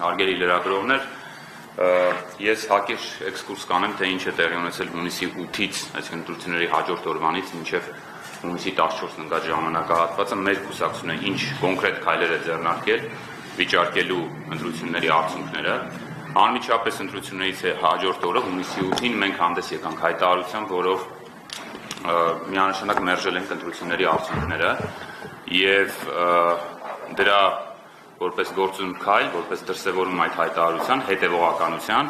Հարգելի լրագրողներ, ես հակիր էքսկուրս կանեմ, թե ինչ է տեղի ունեցել հունիսի 8-ից, այսինքն ընտրությունների հաջորդ օրվանից մինչև հունիսի 14-ն ընկած ժամանակահատվածը մեր կուսակցությունը ինչ կոնկրետ քայլեր է ձեռնարկել վիճարկելու ընտրությունների արդյունքները։ Անմիջապես ընտրություններից հաջորդ օրը հունիսի 8-ին մենք հանդես եկանք հայտարարությամբ, որով միանշանակ մերժել ենք ընտրությունների արդյունքները եւ դրա որպես գործուն քայլ, որպես դրսևորում այդ հայտարարության հետևողականության,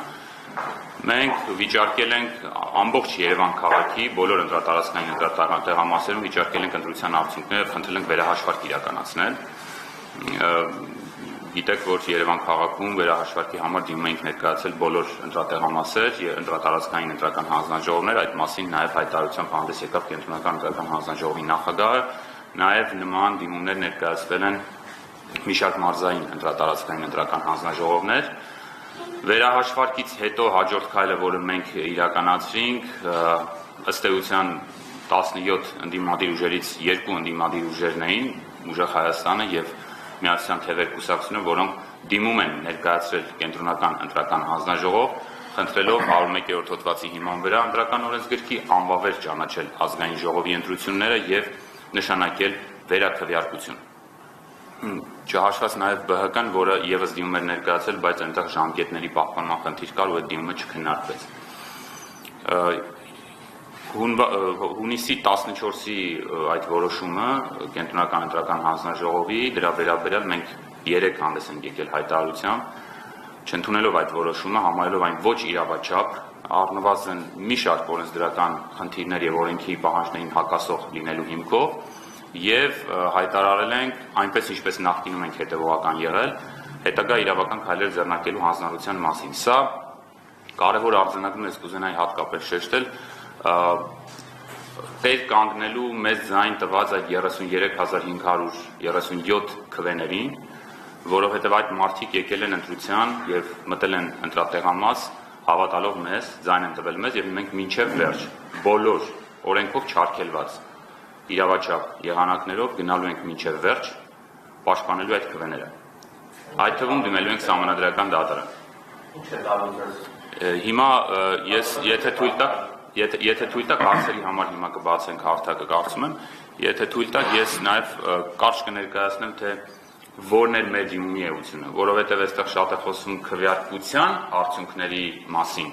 մենք վիճարկել ենք ամբողջ Երևան քաղաքի բոլոր ընտրատարածքային տեղամասերում վիճարկել ենք ընտրության արդյունքները, խնդրել ենք վերահաշվարկ իրականացնել։ Գիտեք, որ Երևան քաղաքում վերահաշվարկի համար դիմում ենք ներկայացել բոլոր ընտրատեղամասեր, ընտրատարածքային ընտրական հանձնաժողովներ, այդ մասին նաև հայտարարությամբ հանդես եկավ Կենտրոնական ընտրական հանձնաժողովի նախագահը, նաև նման դիմումներ ներկայացվել են մի շարք մարզային ընտրատարածքային ընտրական հանձնաժողովներ։ Վերահաշվարկից հետո հաջորդ քայլը, որը մենք իրականացրինք, ըստ էության 17 ընդդիմադիր ուժերից 2 ընդդիմադիր ուժերն էին, Ուժեղ Հայաստանը եւ Միացյալ Թևեր կուսակցությունը, որոնք դիմում են ներկայացրել Կենտրոնական ընտրական հանձնաժողով, խնդրելով 101-րդ հոդվածի հիման վրա ընտրական օրենսգրքի անվավեր ճանաչել ազգային ժողովի ընտրությունները եւ նշանակել վերաքվեարկություն։ Չհաշված նաև ԲՀԿ-ն, որը եւս դիմում էր ներկայացել, բայց այնտեղ ժամկետների պահպանման խնդիր կար ու այդ դիմումը չքննարկվեց։ Հունիսի 14-ի այդ որոշումը Կենտրոնական ընտրական հանձնաժողովի դրա վերաբերյալ մենք 3 հանդես ենք եկել հայտարարությամբ, չընդունելով այդ որոշումը, համարելով այն ոչ իրավաչափ, առնվազն մի շարք օրենսդրական խնդիրներ եւ օրենքի պահանջներին հակասող լինելու հիմքով եւ հայտարարել ենք այնպես ինչպես նախկինում ենք հետեւողական եղել հետագա իրավական քայլեր ձեռնարկելու հանձնարարության մասին։ Սա կարևոր արձանագրում է, կուզենայի հատկապես շեշտել տեր կանգնելու մեծ ձայն տված այդ 33537 քվեներին, որովհետեւ այդ մարդիկ եկել են ընտրության եւ մտել են ընտրատեղամաս հավատալով մեզ, ձայն են տվել մեզ եւ մենք մինչեւ վերջ բոլոր օրենքով չարգելված իրավաչափ եղանակներով գնալու ենք մինչև վերջ պաշտպանելու այդ քվեները։ Այդ թվում դիմելու ենք սահմանադրական դատարան։ Ինչ է տալու ձեզ։ Հիմա ես եթե թույլ տաք հարցերի համար հիմա կբացենք հարթակը, կարծում եմ, եթե թույլ տաք ես նաև կարճ կներկայացնեմ, թե որն է մեր դիմումի էությունը, որովհետև այստեղ շատ է խոսում քվեարկության արդյունքների մասին,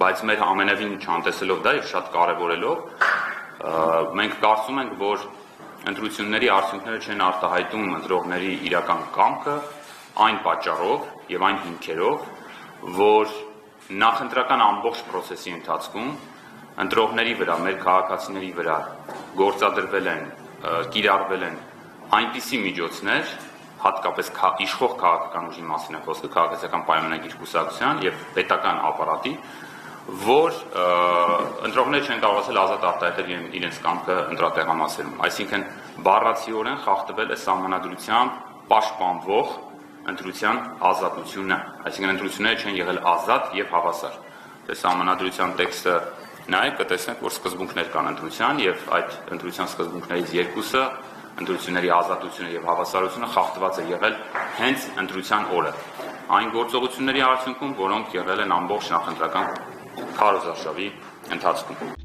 բայց մեր ամենևին չանտեսելով դա եւ շատ կարեւորելով մենք կարծում ենք, որ ընտրությունների արդյունքները չեն արտահայտում ընտրողների իրական կամքը այն պատճառով եւ այն հիմքերով, որ նախընտրական ամբողջ process-ի ընթացքում ընտրողների վրա, մեր քաղաքացիների վրա գործադրվել են, կիրառվել են այնպիսի միջոցներ, հատկապես իշխող քաղաքական ուժի մասին է խոսքը, քաղաքացիական պայմանագիր կուսակցության եւ պետական ապարատի, որ ընտրողները չեն կարողացել ազատ արտահայտել իրենց կամքը ընտրատեղամասերում, այսինքն բառացիորեն խախտվել է սահմանադրությամբ պաշտպանվող ընտրության ազատությունը, այսինքն ընտրությունները չեն եղել ազատ եւ հավասար։ Դե սահմանադրության տեքստը նայեք, կտեսնեք, որ սկզբունքներ կան ընտրության եւ այդ ընտրության սկզբունքներից երկուսը ընտրությունների ազատությունը եւ հավասարությունը խախտված է եղել հենց ընտրության օրը։ Այն գործողությունների արդյունքում, որոնք եղել են ամբողջ նախընտրական քարոզարշավի ընթացքում։